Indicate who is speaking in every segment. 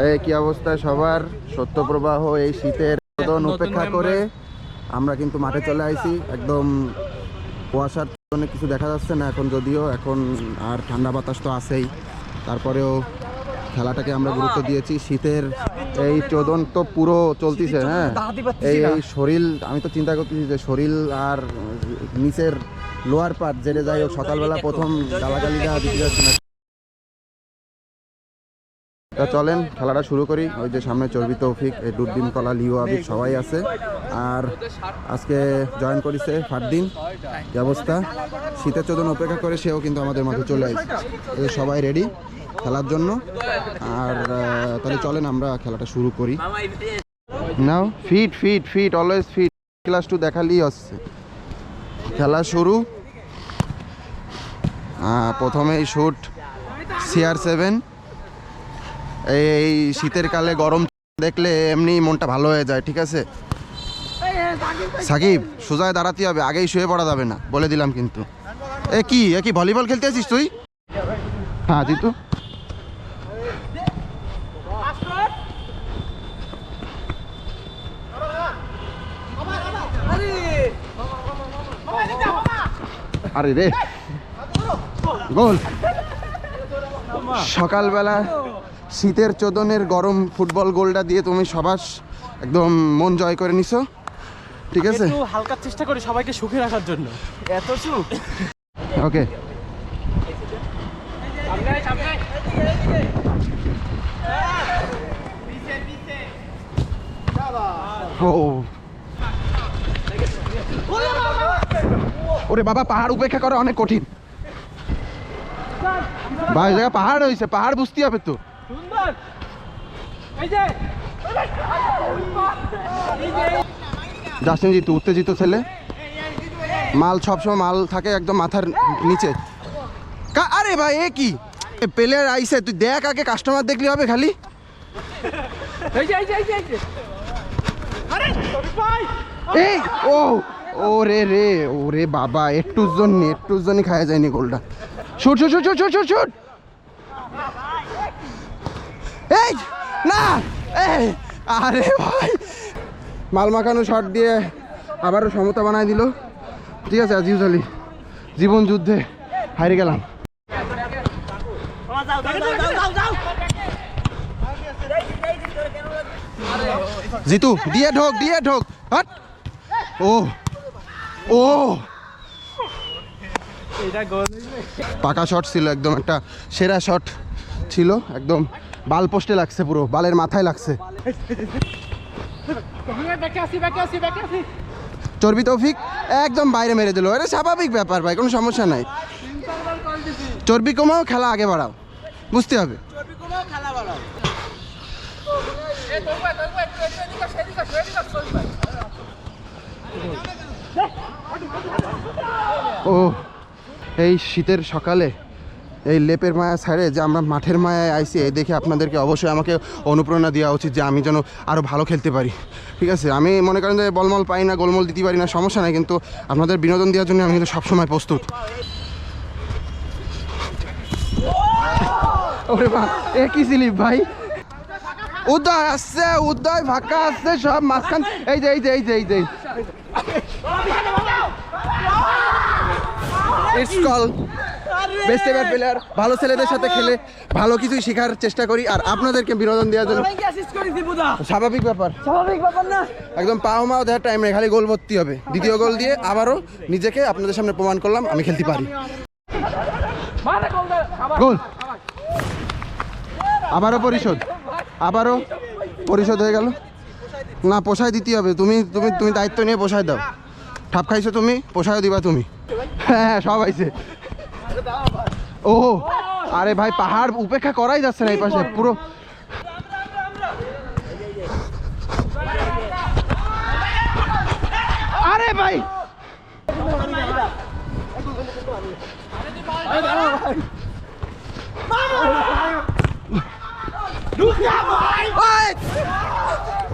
Speaker 1: এই কি অবস্থা সবার? সত্যপ্রবাহ এই শীতের উপেক্ষা করে আমরা কিন্তু মাঠে চলে আইছি। একদম কুয়াশার কারণে কিছু দেখা যাচ্ছে না এখন, যদিও এখন আর ঠান্ডা বাতাস তো আছেই, তারপরেও খেলাটাকে আমরা গুরুত্ব দিয়েছি। শীতের এই চোদন তো পুরো চলতিছে। হ্যাঁ, এই শরীর, আমি তো চিন্তা করতেছি যে শরীর আর নিচের লোয়ার পার্ট যেটা যাই হোক, সকালবেলা প্রথম গালাগালি দিতে যাচ্ছে না। তা চলেন খেলাটা শুরু করি। ওই যে সামনে চর্বি তৌফিক, এই দুর্দিন কলা, লিও, আবিদ সবাই আছে। আর আজকে জয়েন করেছে ফারদিন। কি অবস্থা? শীতের চোদন উপেক্ষা করে সেও কিন্তু আমাদের মাঠে চলে আসছে। সবাই রেডি খেলার জন্য। আর তাহলে চলেন আমরা খেলাটা শুরু করি। Now fit fit fit always fit. Class 2 দেখালেই হচ্ছে। খেলা শুরু। প্রথমেই শুট CR7। এই শীতের কালে গরম দেখলে এমনি মনটা ভালো হয়ে যায়। ঠিক আছে সাকিব, সোজায় দাঁড়াতে হবে, আগেই শুয়ে পড়া যাবে না, বলে দিলাম কিন্তু। এ কি ভলিবল খেলতে আছিস তুই? হ্যাঁ জিতু, আরে রে গোল। সকালবেলা শীতের চোদনের গরম ফুটবল গোলটা দিয়ে তুমি সবার একদম মন জয় করে নিছো। ঠিক আছে,
Speaker 2: হালকা চেষ্টা করি সবাইকে সুখে রাখার জন্য। এত সুখ।
Speaker 1: ওকে, ওরে বাবা, পাহাড় উপেক্ষা করা অনেক কঠিন ভাই। জায়গা পাহাড় হয়েছে, পাহাড় বুঝতে হবে তো। জাসিম জিতু উত্তেজিত ছেলে, মাল সবসময় মাল থাকে একদম মাথার নিচে। আরে ভাই এ কি প্লেয়ার আইছে, তুই দেখ আগে, কাস্টমার দেখলি হবে খালি। এই ও রে রে, ওরে বাবা, একটুর জন্যই খাওয়া যায়নি গোলটা। Shoot shoot shoot shoot shoot shoot. এই না, এই আরে ভাই, মাল মাখানো শট দিয়ে আবারও সমতা বানায় দিল। ঠিক আছে, আজ ইউজুয়ালি জীবন যুদ্ধে হারিয়ে গেলাম। জিতু দিয়ে ঢোক হট। ও পাকা শট ছিল, একদম একটা সেরা শট ছিল। একদম বাল পোস্টে লাগছে, পুরো বালের মাথায় লাগছে। চর্বি তৌফিক একদম বাইরে মেরে দিল। এটা স্বাভাবিক ব্যাপার ভাই, কোনো সমস্যা নাই। চর্বি কমাও, খেলা আগে বাড়াও, বুঝতে হবে। ও এই শীতের সকালে এই লেপের মায়া ছাড়ে যে আমরা মাঠের মায়ায় আইসি, এই দেখে আপনাদেরকে অবশ্যই আমাকে অনুপ্রেরণা দেওয়া উচিত যে আমি যেন আরও ভালো খেলতে পারি। ঠিক আছে, আমি মনে করেন যে বলমল পাই না, গোলমল দিতে পারি না, সমস্যা নাই, কিন্তু আপনাদের বিনোদন দেওয়ার জন্য আমি কিন্তু সবসময় প্রস্তুত। ওরে বা, এ কি স্লিপ ভাই! উদয় আসছে, উদয় ফাঁকা আসছে, সব মাঝখান। এই যে বেস্ট এভার প্লেয়ার। ভালো ছেলেদের সাথে খেলে ভালো কিছুই শেখার চেষ্টা করি, আর আপনাদেরকে বিনোদন দেওয়ার জন্য স্বাভাবিক ব্যাপার না, একদম পাও মাও দেওয়ার টাইম নেই, খালি গোল ভর্তি হবে। দ্বিতীয় গোল দিয়ে আবারও নিজেকে আপনাদের সামনে প্রমাণ করলাম আমি খেলতে পারি। গোল, আবারও পরিশোধ হয়ে গেল। না, পোষায় দিতে হবে। তুমি দায়িত্ব নিয়ে পোষায় দাও। ঠাপ খাইছো তুমি, পোষায় দিবা তুমি। হ্যাঁ সব আইছে। ও আরে ভাই, পাহাড় উপেক্ষা করাই যাচ্ছে না এই পাশে পুরো। আরে ভাই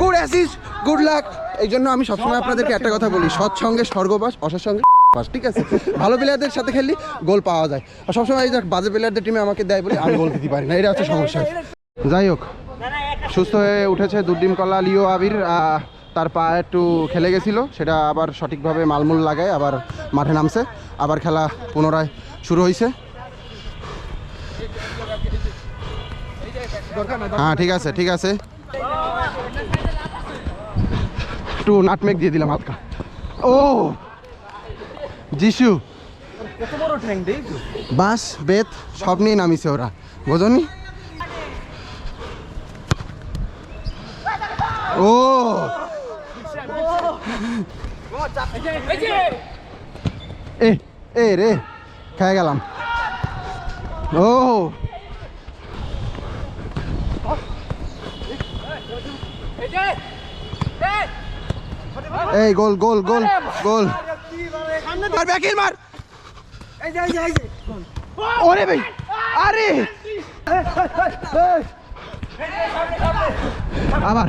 Speaker 1: গুড অ্যাসিস্ট, গুড লাক। এই জন্য আমি সবসময় আপনাদেরকে একটা কথা বলি, সৎসঙ্গে স্বর্গবাস, অসৎসঙ্গে বাস। ঠিক আছে, ভালো প্লেয়ারদের সাথে খেললে গোল পাওয়া যায়, আর সবসময় এই যে বাজে প্লেয়ারদের টিমে আমাকে দেয় বলে আমি গোল দিতে পারি না, এটা হচ্ছে সমস্যা। যাই হোক, সুস্থ হয়ে উঠেছে। দুধ ডিম কলা লিও আবির তার পা একটু খেলে গেছিলো, সেটা আবার সঠিকভাবে মালমূল লাগায় আবার মাঠে নামছে, আবার খেলা পুনরায় শুরু হয়েছে। হ্যাঁ ঠিক আছে ঠিক আছে, একটু নাটমেক দিয়ে দিলাম হালকা। ও যিশু
Speaker 2: কত বড় ঠ্যাং দেই
Speaker 1: বাঁশ বেত সব নিয়ে নামিছে ওরা, বোঝনি? ও এ এ রে খেয়ে গেলাম। ও এই গোল গোল গোল গোল, আর ব্যাকিল মার। ওরে ভাই, আরে আবার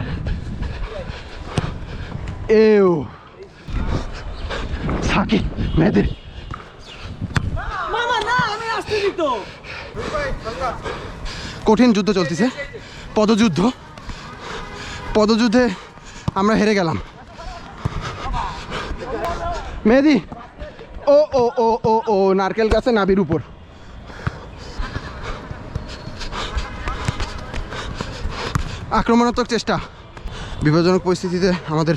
Speaker 1: এও সাকি মেয়েদের কঠিন যুদ্ধ চলতেছে, পদযুদ্ধ। পদযুদ্ধে আমরা হেরে গেলাম। মেহেদি ও ও ও ও ও নারকেল গাছে নাবির উপর। আক্রমণাত্মক চেষ্টা, বিপজ্জনক পরিস্থিতিতে আমাদের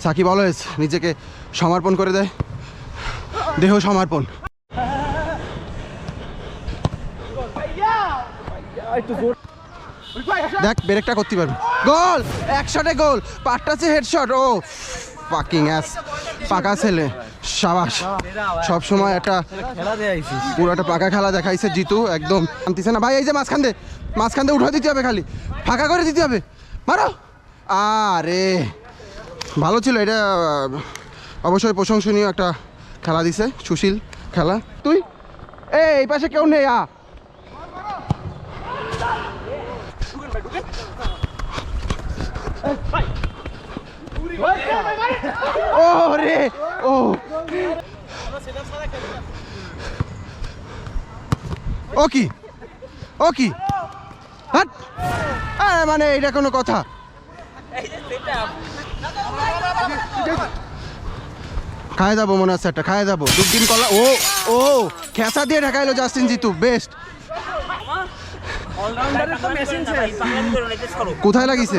Speaker 1: সাকিব অলওয়েজ নিজেকে সমর্পণ করে দেয়, দেহ সমর্পণ। দেখ ব্রেকটা করতে পারবে। গোল, এক শটে গোল, পাটটাছে হেডশট। ও ফাকিং অ্যাস, পাকা ছেলে, সাবাস। সব সময় একটা পুরো একটা পাকা খেলা দেখাইছে জিতু, একদম আনতেছে না ভাই। এই যে মাঝখান দিয়ে উঠে দিতে হবে, খালি ফাঁকা করে দিতে হবে, মারো। আরে ভালো ছিল এটা, অবশ্যই প্রশংসনীয় একটা খেলা দিছে, সুশীল খেলা। তুই এই পাশে কেউ নেই, ও রে ও ও কি ও কি হাট, মানে এটা কোনো কথা? খায় যাবো মনে হচ্ছে, একটা খায় যাবো। দুধ ডিম কলা, ও ও খেসা দিয়ে ঢাকাইলো জাস্টিন জিতু, বেস্ট। কোথায় লাগিছে?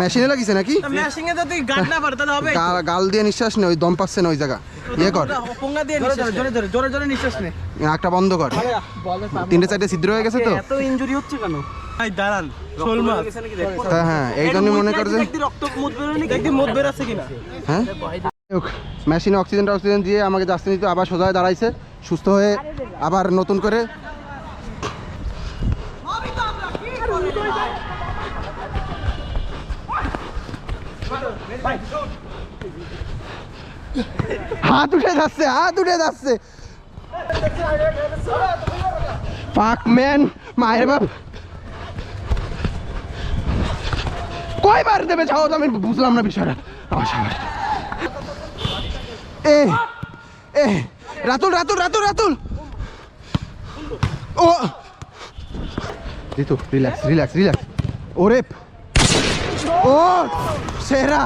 Speaker 1: মেশিনে লাগিছে নাকি? গাল দিয়ে নিঃশ্বাস নে, ওই দম পাচ্ছে না ওই জায়গা। ইয়ে কর, একটা বন্ধ কর। 3-4 ছিদ্র হয়ে গেছে তো। হ্যাঁ হ্যাঁ, এই জন্য মনে কর যে হ্যাঁ মেশিনে অক্সিজেন দিয়ে আমাকে জাস্টিন জিতু আবার সোজা হয়ে দাঁড়াইছে, সুস্থ হয়ে আবার নতুন করে। হাত উঠে যাচ্ছে, হাত উঠে যাচ্ছে। পাক ম্যান, মায়ের বাপ কয়বার দেবে যাও, আমি বুঝলাম না বিষয়টা। এ এ রাতুল রাতুল রাতুল রাতুল, ও জিতু রিল্যাক্স রিল্যাক্স রিল্যাক্স। ওরে ও সেরা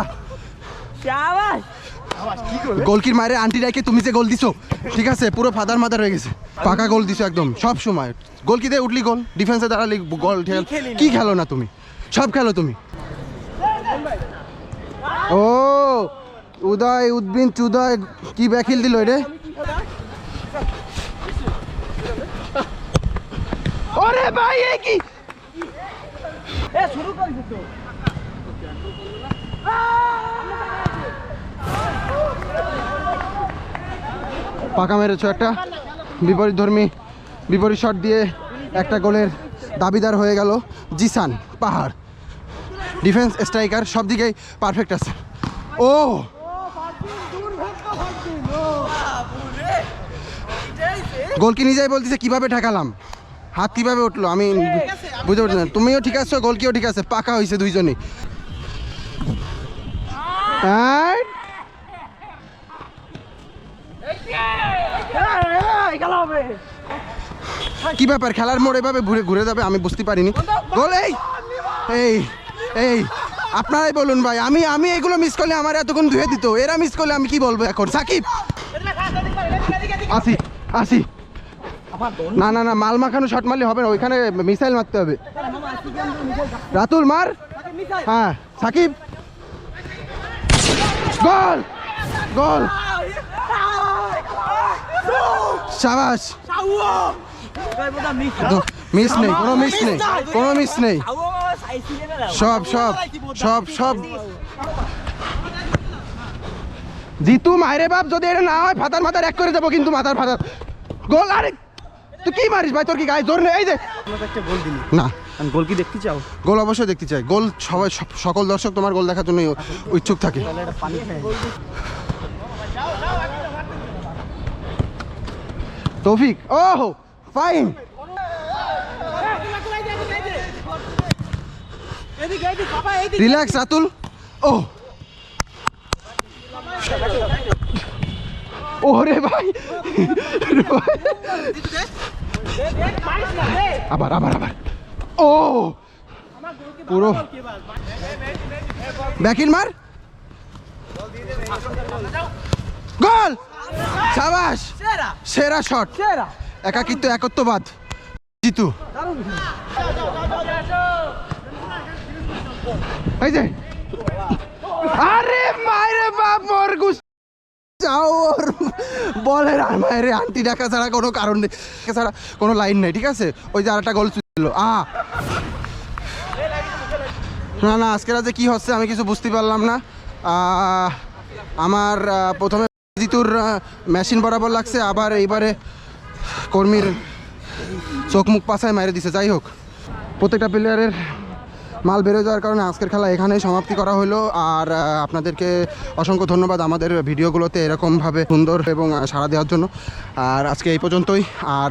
Speaker 1: গোলকির মায়ের আন্টি ডাইকে তুমি যে গোল দিছো, ঠিক আছে, পুরো ফাদার মাদার হয়ে গেছে। পাকা গোল দিছো একদম, সব সময় গোলকি দিয়ে উঠলি গোল, ডিফেন্সে দাঁড়ালি গোল। কি খেলো না তুমি, সব খেলো তুমি। ও উদয় উদ্বিন চুদয় কি ব্যাখিল দিল রে। ওরে ভাই এ কি শুরু করেছিস তো? পাকা মেরেছো একটা, বিপরীত শট দিয়ে একটা গোলের দাবিদার হয়ে গেল জিসান পাহাড়। ডিফেন্স স্ট্রাইকার সব দিকেই পারফেক্ট আছে। ও গোলকি নিজেই বলতেছে কিভাবে ঠেকালাম, হাত কিভাবে উঠলো আমি বুঝতে পারছি না। তুমিও ঠিক আছো, গোলকিও ঠিক আছে, পাকা হয়েছে দুইজনই। কি ব্যাপার খেলার মোড় এভাবে ঘুরে ঘুরে যাবে আমি বুঝতে পারিনি। গোল! এই এই এই আপনারাই বলুন ভাই, আমি এগুলো মিস করলে আমার এতক্ষণ ধুয়ে দিত, এরা মিস করলে আমি কি বলবো এখন? সাকিব আসি না না না, মাল মাখানো শট মারলে হবে না, ওইখানে মিসাইল মারতে হবে। রাতুল মার। হ্যাঁ সাকিব, গোল গোল, শাবাশ। মিস নেই, কোনো মিস নেই, কোনো মিস নেই, সব সব সব সব জিতু মাইরে বাপ, যদি এটা না হয় ফাতার মাথার এক করে যাবো কিন্তু, মাথার ফাতার। গোল! আরে তুই কি মারিস ভাই, তোর কি গায়ে জোর নেই? এই যে
Speaker 2: একটা গোল দিলি
Speaker 1: না,
Speaker 2: গোল কি দেখতে চাও?
Speaker 1: গোল অবশ্যই দেখতে চাই, গোল সবাই সকল দর্শক তোমার গোল দেখার জন্য ইচ্ছুক থাকে। তৌফিক, ওহ ফাইন, রিল্যাক্স রাতুল। ও ওরে ভাই, আবার আবার আবার, ও পুরো ব্যাকিন মার, গোল! শাবাশ, সেরা শট, একাকিত্ব একত্ববাদ, জিতু। এই যে আরে মাইরে বাপ, মোর গুস যাও, ওর বলের আর মায়েরে আন্টি ডাকা ছাড়া কোনো কারণ নেই, ছাড়া কোনো লাইন নেই, ঠিক আছে? ওই যে আরেকটা গোল ছিল। না না, আজকের যে কি হচ্ছে আমি কিছু বুঝতে পারলাম না। আমার প্রথমে জিতুর মেশিন বরাবর লাগছে, আবার এইবারে কর্মীর চোখ মুখ পাছায় মেরে দিছে। যাই হোক, প্রত্যেকটা প্লেয়ারের মাল বেরো যাওয়ার কারণে আজকের খেলা এখানেই সমাপ্তি করা হলো। আর আপনাদেরকে অসংখ্য ধন্যবাদ আমাদের ভিডিওগুলোতে এরকমভাবে সুন্দর এবং সাড়া দেওয়ার জন্য। আর আজকে এই পর্যন্তই। আর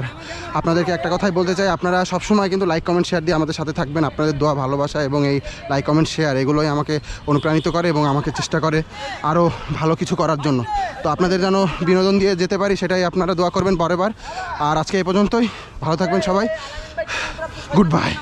Speaker 1: আপনাদেরকে একটা কথাই বলতে চাই, আপনারা সবসময় কিন্তু লাইক কমেন্ট শেয়ার দিয়ে আমাদের সাথে থাকবেন। আপনাদের দোয়া, ভালোবাসা এবং এই লাইক কমেন্ট শেয়ার এগুলোই আমাকে অনুপ্রাণিত করে এবং আমাকে চেষ্টা করে আরও ভালো কিছু করার জন্য। তো আপনাদের যেন বিনোদন দিয়ে যেতে পারি সেটাই আপনারা দোয়া করবেন পরের বার। আর আজকে এই পর্যন্তই, ভালো থাকবেন সবাই, গুড বাই।